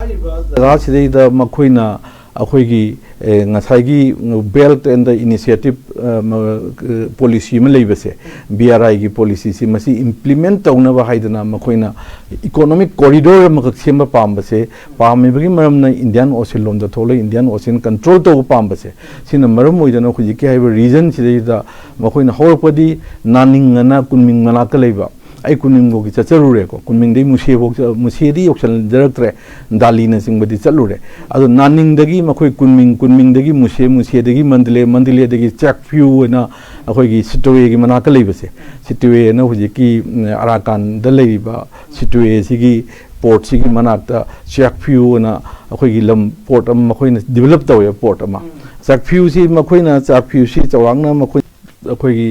जगह मखोइना अखोइगी ngसाइगी belt and the initiative policy में लेबसे BRI की पॉलिसी से मसी इम्प्लीमेंट तौनबा हाइदना मखोइना इकोनॉमिक कॉरिडोर मखक सेम पामबसे पामेबगी मरमना इंडियन ओशन लोम द थोले इंडियन ओशन कंट्रोल तो पामबसे सिना मरम ओइदना खुजिके हाइबा रीजन सिदा मखोइना होरपदी नानिंगना कुनमिंग मनाक लेबा आई कुनिंगो की चचरुरे को कुनिंगदे मुसेदी योक्सल जरक्तरे दालीना सिंगबदी चलुरे अदो नानिंगदगी मखोइ कुनिंगदगी मुसेदगी मंदलेदगी चकफ्यू ना अखोइगी सिटोए की मनाक लेबसे सिटोए ना हुजिकी अराकान द लेबा सिटोए सिगी पोर्ट सिगी मनाकता चकफ्यू ना अखोइगी लम पोर्ट अम मखोइना डेवलप तवे पोर्ट अमा चकफ्यू सि मखोइना चकफ्यू सि चवांगना मखोइ अखोइगी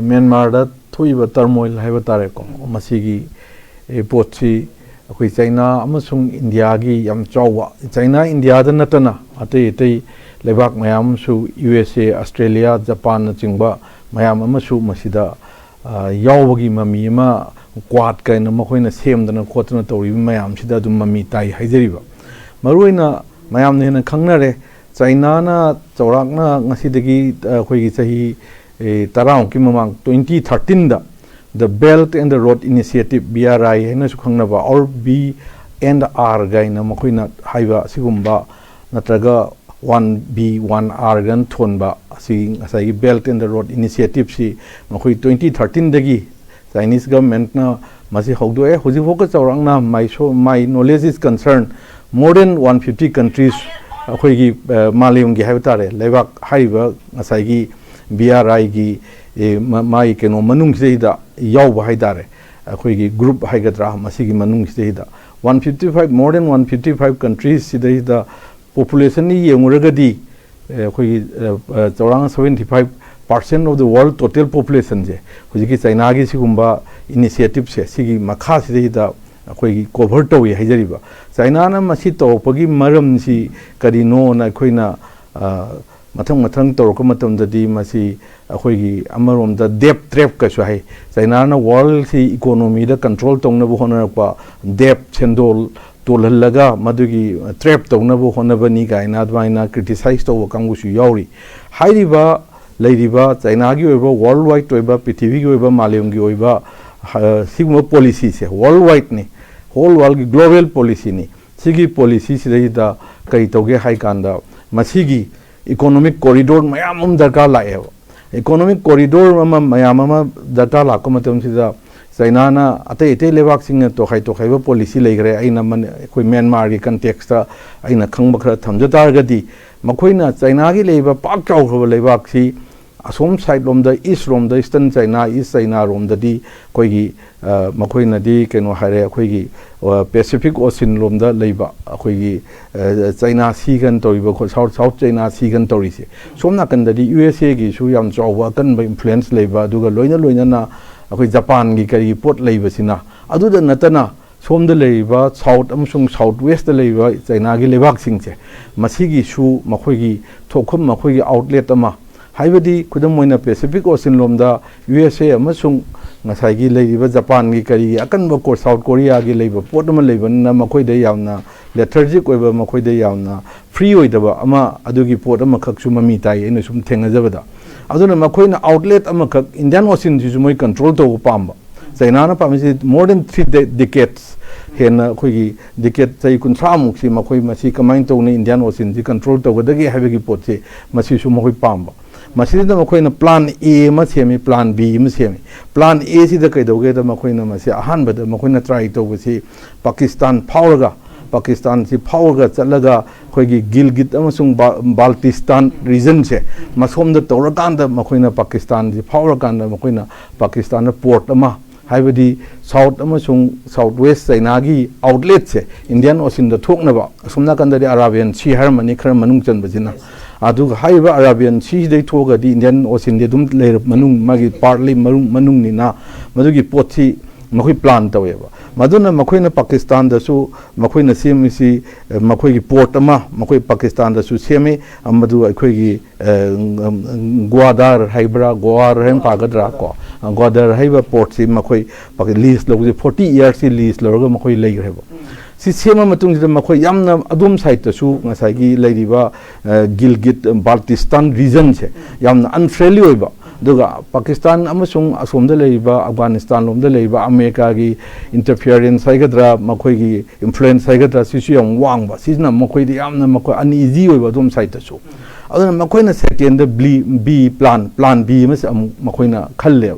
म्यांमार दा थोइबा टर्मोइल हाइबा तारेको मसीगी पोची अखोइ चाइना अमसुंग इंडिया की याम चावा चाइना इंडिया दा नतना अतै अतै लेबाक मयाम सु USA ऑस्ट्रेलिया जापान चिंगबा मयाम अमसु मसिदा यावबगी ममी अमा क्वाड काइन मखोइना सेमदना खोतना तौरि मयाम सिदा दुम ममी ताई हाइजरिबा मरुइना मयाम नेना खंगनरे चाइना ना चौराकना ngasiदगी अखोइगी चाहि तराउ की ममांग 2013 दा the belt and the road initiative BRI है ना सुखंगनबा और B&R गाइना मखोइना हाइबा सिगुम्बा नत्रगा 1B1R गन थोनबा असि असै belt and the road initiative सी मखोइ 2013 दगी चाइनीज गवर्नमेंट ना मसी हौदोए हुजि फोक चौरांगना my knowledge is concern more than 150 countries अखोइगी मालियमगी हाइबा तारे लेबाक हाइबा असैगी BRI की माई केनो मनुंग सेहिदा याव हाइदारे अखोइगी ग्रुप हाइगद्रा मसीगी मनुंग सेहिदा 155 मोर देन 155 कंट्रीज सिदा पॉपुलेशन नि येंगुरगदी अखोइगी चौरांग 75% of the world total population जे हुजिकी चाइना की सिगुम्बा इनिशिएटिव से सिगी मखा सिदा अखोइगी कवर तोय हाइजरिबा चाइना ना मसी तोपगी मरम सी करिनो ना अखोइना मथंग मथंग तौरक मतमददी मसी अखोइगी अमरोमदा डेप ट्रैप कसु है चाइना ना वर्ल्ड सी इकोनॉमी दा कंट्रोल तौनबो होनरपा डेप सेंडोल तोलहलगा मदुगी ट्रैप तौनबो होनबनी गाइना अदवाइना क्रिटिसाइज तौव कांगुसु यावरी हाइरिबा लेरिबा चाइना की ओइबा वर्ल्ड वाइड ओइबा पृथ्वी की ओइबा मालेम की ओइबा सिगम पॉलिसी से वर्ल्ड वाइड ने होल वर्ल्ड की ग्लोबल पॉलिसी ने सिगी पॉलिसी सिदा कई तौगे हाई कांदा मसीगी इकोनॉमिक कॉरिडोर मयाम दरकार लाए इकोनॉमिक कॉरिडोर मयाम दरकार लाको मतम सिदा चाइना ना अतै अतै लेबाक सिंग तोखाइबा पॉलिसी लेग्रे आइना मन कोइ म्यांमार की कंटेक्सटा आइना खंग खरा थमजतारगदी मखोइना चाइना की लेबा पाक चाउखबा लेबाक सी असोम साइड लोम द ईस्ट रोम द ईस्टर्न चाइना ईस्ट चाइना रोम ददी कोइगी मखोइनादी केनो हारे कोइगी पैसिफिक ओशन लोम द लेबा कोइगी चाइना सी गन तोरिबा खो साउथ चाइना सी गन तोरिसे सोमना कंददी USA की सु याम चाउवा कन बा इन्फ्लुएंस लेबा दुगा लोइना ना अखोइ जापान की करी पोट लेबसिना अदुदा नतना सोमद लेबा साउथ अमसुंग साउथ वेस्ट लेबा चाइना की लेबाक सिंगसे मसीगी सु मखोइगी थोखम मखोइगी आउटलेट अमा हाइबदी खुदम मोइना पैसिफिक ओशन लोमदा USA अमसुंग ngसाइगी लेरिबा जापान की करी अकनबा को साउथ कोरिया की लेबा पोट अमा लेबना मखोइदे यामना लेथर्जिक ओइबा मखोइदे यामना फ्री ओइदबा अमा अदुगी पोट अमा खक्सु ममी ताई एने सुम थेंगजबदा अदुना मखोइना आउटलेट अमा खक इंडियन ओशन जिसु मोइ कंट्रोल तो पाम्बा चाइना ना पामिसि मोर देन 3 डिकेड्स हेना खोइगी डिकेड चाइ कुनसा मुक्सी मखोइ मसी कमाइन तौने इंडियन ओशन जी कंट्रोल तौगदगी हाइबगी पोटसे मसी सु मखोइ पाम्बा मसीदा मखोइना प्लान ए मा सेमी प्लान बी मा सेमी प्लान ए सिदा कैदौगेदा मखोइना मसी अहानबदा मखोइना ट्राई तौबसी पाकिस्तान फावरगा पाकिस्तान से फावरगा चलगा खोइगी गिलगित अमसुंग बाल्टिस्तान रीजन से मसोमदा तौरकांदा मखोइना पाकिस्तान से फावरकांदा मखोइना पाकिस्तान पोर्ट अमा हाइबदी साउथ अमसुंग साउथ वेस्ट चाइना की आउटलेट से Indian ocean the थोकनबा असुमना कंददी Arabian C Herminie खर मनुंग चनबजिना अदुग हाइबा अराबियन सी दे थोगदी इंडियन ओशन दे दुम लेर मनुंग मागी पार्टली मनुंग निना मदुगी पोथी मखोइ प्लान तवेबा मदुना मखोइना पाकिस्तान दसु मखोइना सेमिसी मखोइगी पोर्ट अमा मखोइ पाकिस्तान दसु सेमे अमदु अखोइगी ग्वादार हाइब्रा गोवार हेन पागद्रा को ग्वादार हाइबा पोर्ट सी मखोइ लीज लोग 40 इयर्स की लीज लोग मखोइ लेग्रेबो सेम अदम साइड गिलगिट बाल्टिस्तान रीजन से अनफ्रेंडली पाकिस्तान असोम अफगानिस्तान लोम अमेरिका की इंटरफियरेंस की इन्फ्लुएंस वांग अनइजी अदम side second B plan B खल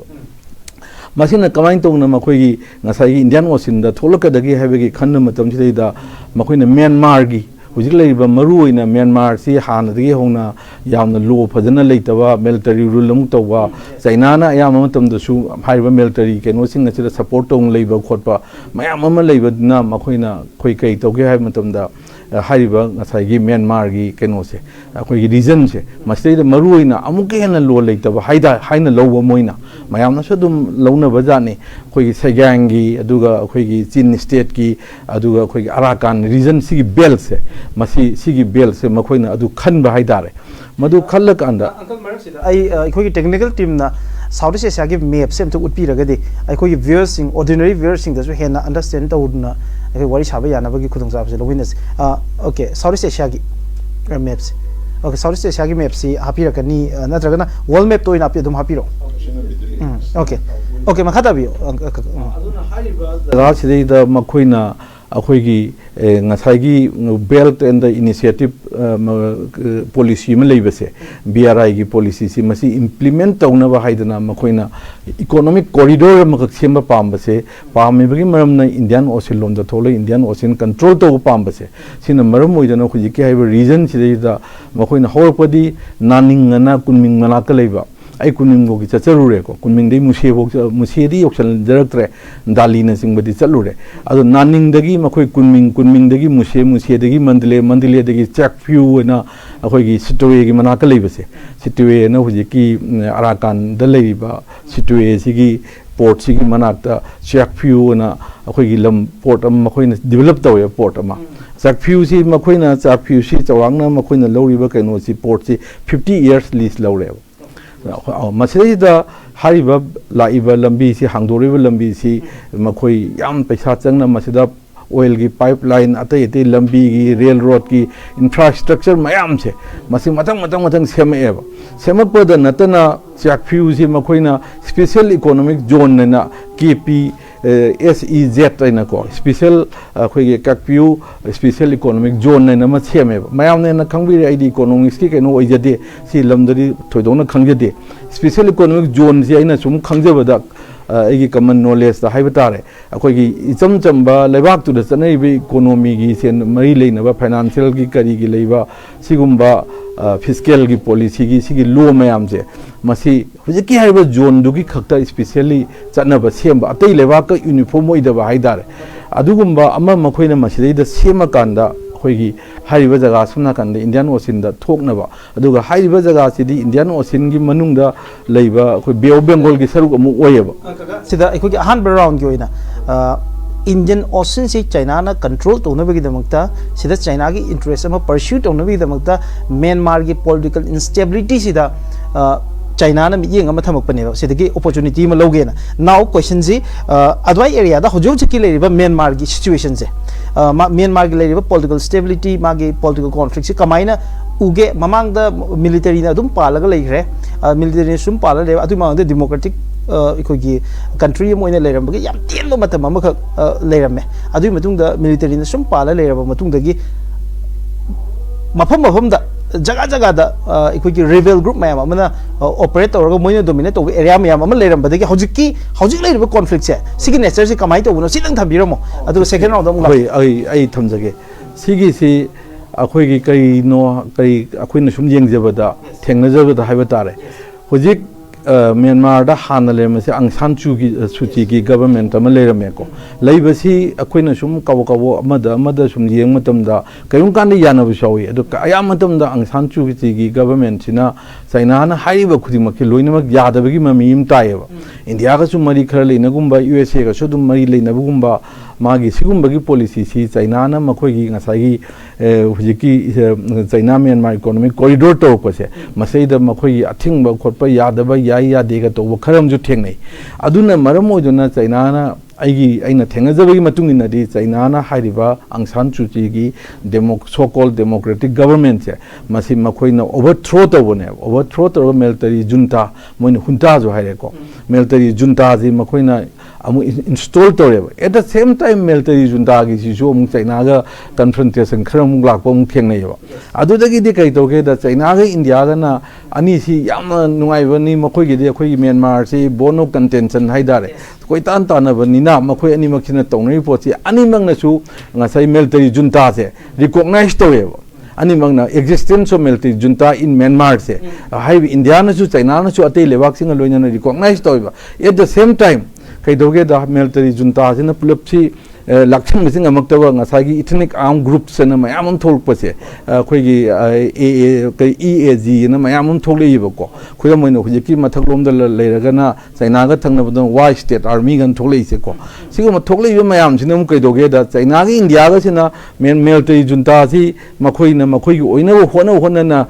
मसीना कमाइन तौना मखोई ngसाई इंडियन ओशन दा थोलकदगी हैबेगी खन्न मतम सिदा मखोइना म्यांमार गी हुजिक लेबा मरुइना म्यांमार सी हानदगी होना यामना लो फजना लेतबा मिलिटरी रूल अमु तौबा चाइना ना याम मतम दसु हाइबा मिलिटरी केनो सिंग नसिदा सपोर्ट तौन लेबा खोटबा मयाम अमा लेबना मखोइना खोइ कै तौगे हाइ मतम दा हाइबा ngसाई म्यांमार गी केनो से अखोइ रीजन से मस्तेदा मरुइना अमुके हेना लो लेतबा हाइदा हाइना लोबा मोइना मयामना सदुम लौना बजाने खोइ सेग्यांगी अदुगा खोइ चीन स्टेट की अदुगा खोइ अराकान रीजन सिगी बेल से मसी सिगी बेल से मखोइना अदु खनबा हाइदारे मदु खल्लक अंदा अंकल मरसिदा आई खोइ टेक्निकल टीम ना साउथ ईस्ट एशिया की मैप से अमतु उत्पीरगदि आई खोइ व्यूअर्स सिंग ऑर्डिनरी व्यूअर्स सिंग दसु हेना अंडरस्टैंड तौदना आई वारी साबा यानाबगी खुदुंगजाबसे लविनस ओके साउथ ईस्ट एशिया की मैप से ओके साउथ ईस्ट एशिया की मैप से हापीरकनी नत्रगना वर्ल्ड मैप तो इन आपि अदुम हापीरो ओके ओके मखा बियो अदुना हाइबा जगा सिदैदा मखोइना अखोइगी ngसाइगी belt and the initiative policy में लेबसे बीआरआई की पॉलिसी सी मसी इंप्लीमेंट तौनबा हाइदना मखोइना इकोनॉमिक कॉरिडोर मखक सेम पामबसे पामेबगी मरमना इंडियन ओशन लोमदा थोले इंडियन ओशन कंट्रोल तो पामबसे सिना मरम ओइदना खुजिके हाइबा रीजन सिदैदा मखोइना होरपदी नानिंगना कुनमिंग मनाक लेबा आई कुनिंगो की चचरुरे को कुनिंग दे मुसेदी ऑप्शन जरक्ट्रे दाली न सिंगबदी चलुरे अदो नानिंगदगी मखोय कुनिंगदगी मुसेदगी मंदले चैकफ्यू ना अखोय की सिटवे की मनाक लेबसे सिटवे न हुजे की अराकान द लेबा सिटवे सिगी पोर्ट सिगी मनाकता चैकफ्यू ना अखोय की लम पोर्ट अम मखोय न डेवलप तवे पोर्ट अमा चैकफ्यू सी मखोय न चैकफ्यू सी चवांगना मखोय न लौरिबा कैनो सी पोर्ट सी 50 इयर्स लीज लौरे मसीदा हारिबा लाइबा लंबी सी हांगदोरिबा लंबी सी मखोई याम पैसा चंगना मसीदा ऑयल की पाइपलाइन अतै अतै लंबी की रेल रोड की इंफ्रास्ट्रक्चर मयाम से मसी मतंग सेमेबा सेमपद नतना चैकफ्यू सी मखोइना स्पेशल इकोनॉमिक जोन ना केपी SEZ ना को स्पेशल अखोई चैकफ्यू स्पेशल इकोनॉमिक जोन ना सेमेबा मयाम ने खंगबि आईडी इकोनॉमिक्स की केनो ओइजदे सी लमदरी थोइदोना खंगजदे स्पेशल इकोनॉमिक जोन से आइना सुम खंगजबदा आई कमन नॉलेज हाइबतारे अखोई इचम चंबा लेबाक तुद चनैबि इकोनॉमी की सेन मरी लेनबा फाइनेंशियल की करी की लेबा सिगुम्बा फिजिकल की पॉलिसी की सिगी लो मयाम से मसी हुजिकी हाइबा जोन दुगी खक्ता स्पेशली चनबा सेम अतै लेबाक यूनिफॉर्म ओइदबा हाइदारे अदुगुम्बा अमा मखोइना मसिदैदा सेम कांदा अखोइगी हाइबा जगह सुना कांदा इंडियन ओशन दा थोकनबा अदुगा हाइबा जगह सिदी इंडियन ओशन की मनुंगदा लेबा अखोइ बे ऑफ बेंगल की सरुक अमु ओयबा सिदा अखोइगी अहान राउंड की ओइना इंडियन ओशन से चाइना ना कंट्रोल तौनबगी दमकता सिदा चाइना की इंटरेस्ट अमा परस्यू तौनबगी दमकता म्यांमार की पॉलिटिकल इंस्टेबिलिटी सिदा चाइना ना मियेंग अमा थमकपनेबा सिदगी अपॉर्चुनिटी म लौगेना नाउ क्वेश्चन जी अदवाई एरिया दा होजो की लेरिबा म्यांमार की सिचुएशन से म्यांमार की लेरिबा पॉलिटिकल स्टेबिलिटी मागी पॉलिटिकल कॉन्फ्लिक्ट से कमाइना उगे ममांग दा मिलिटरी ना दुम पालगा लेग्रे मिलिटरी सुम पाला ले अदु मांग दा डेमोक्रेटिक इकोगी कंट्री मोइना लेरमबगे याम तेनबा मतम अमख लेरमे अदु मतुंग दा मिलिटरी ना सुम पाला लेरबा मतुंग दगी मफम दा जगह जगह दा इकोगी रिबेल ग्रुप मैम अमना ऑपरेट तौरगा मोइना डोमिनेट तौबा एरिया मैम अमा लेरमबदगी हौजिक लेरिबा कॉन्फ्लिक्ट से सिगी नेचर से कमाई तौबनो सिदंग थबिरमो अदु सेकेंड राउंड अमु आई थमजगे सिगी सी अखोई कई नो कई अखोई सुम येंगजबदा थेंगनजबदा हाइबा तारे हुजिक म्यांमार दा हान लेमसे अंगसान सूची की गवर्नमेंट अमा लेरमेको लेबसी अखोइना सुम कावो अमदा सुम येंग मतमदा कयुं कान यानबु शावी अदो अया मतमदा अंगसान सूची की गवर्नमेंट सिना चाइना ना हाइबा खुदिमक लोइनमक यादबगी ममीम तायबा इंडिया का सुम मरी खर लेनगुम्बा USA का सुदुम मरी लेनबुगुम्बा मागी सिगुम्बगी पॉलिसी सी चाइना ना मखोगी ngसागी हुजिकी चाइना म्यांमार इकोनॉमिक कॉरिडोर तोपसे मसैदा मखोगी अथिंगबा खोटपा यादबा याई यादेगा तो खरम जो ठेंगनै अदुना मरम ओइदुना चाइना ना अना थेंगजबी चाइना आंग सान सूची की सो कॉल डेमोक्रेटिक गवर्नमेंट से ओवरथ्रो तौबने ओवरथ्रो तौर मिलिटरी जुंटा मोइन हुंटा जो है मिलिटरी जुंटा जी इंस्टॉल तौरेब at the same time military junta की चाइना कन्फ्रंटेशन खर लाप थेंगे कई तौगे चाइना इंडिया अनी नुआबनी मखोगी म्यांमार से बोन ऑफ कंटेंशन है कोई तान तानबनीना मखोई अनीमक्सिना तौनरी पोची अनीमंगनसु ngasai military junta se recognize taweba animangna existence of military junta in Myanmar se hai India na su China na su ate lewak singa loina recognize taweba at the same time kai doge da military junta se na pulapsi lakcham mising amaktawa ngasagi ethnic armed groups na mayam thol pase khoi gi kai EAG na mayam thol leiba ko khoi moina hujiki mathaklom da leiraga na China ga thangna bodon Y state army gan thol leise ko sigo mathok leiba mayam sinam kai doge da China gi India ga sina military junta si makhoi gi oina hona na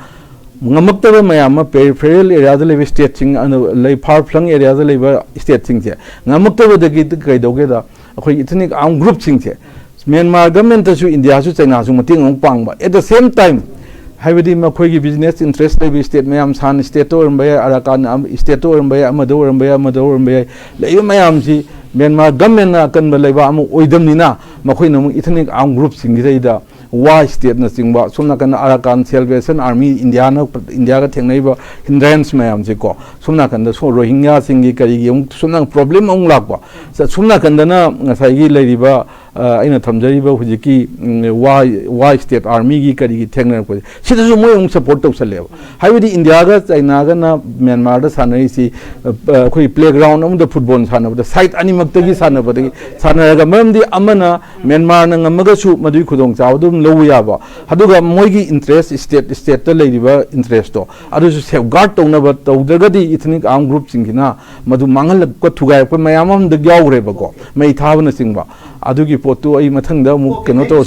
ngamaktawa mayam peripheral area da level state sing lay far flung area da level state sing se ngamaktawa da gi kai doge da ethnic armed group sing se Myanmar government su India su China su mating pang ba at the same time haibadi makhoi gi business interest lebi state mayam san state or mbaya arakan state or mbaya amado lei mayam si Myanmar government na kan balaiba amu oidam nina makhoi na ethnic armed group sing da Y state na singba somna kan Arakan Salvation Army India ga thengnaiba hindrance mayam se ko somna kan da so Rohingya singi kari gi somna problem ong lakwa somna kan da na ngasai gi leiriba aina thamjariba hujiki Y state army gi kari gi thengna ko sida su moi ong support to sale haibidi India ga China ga na Myanmar da sanai si khoi playground am da football sanaba da site ani makta gi sanaba da sanaraga mamdi amana Myanmar na ngamaga su madui khudong chawdum low yaba haduga moigi interest state ta leiriba interest to adu safeguard to na ba tawdagadi ethnic armed group singina madu mangal ko thugai ko mayamam da gyawre ba ko mai thabna singba adugi potu ai mathang da mu keno to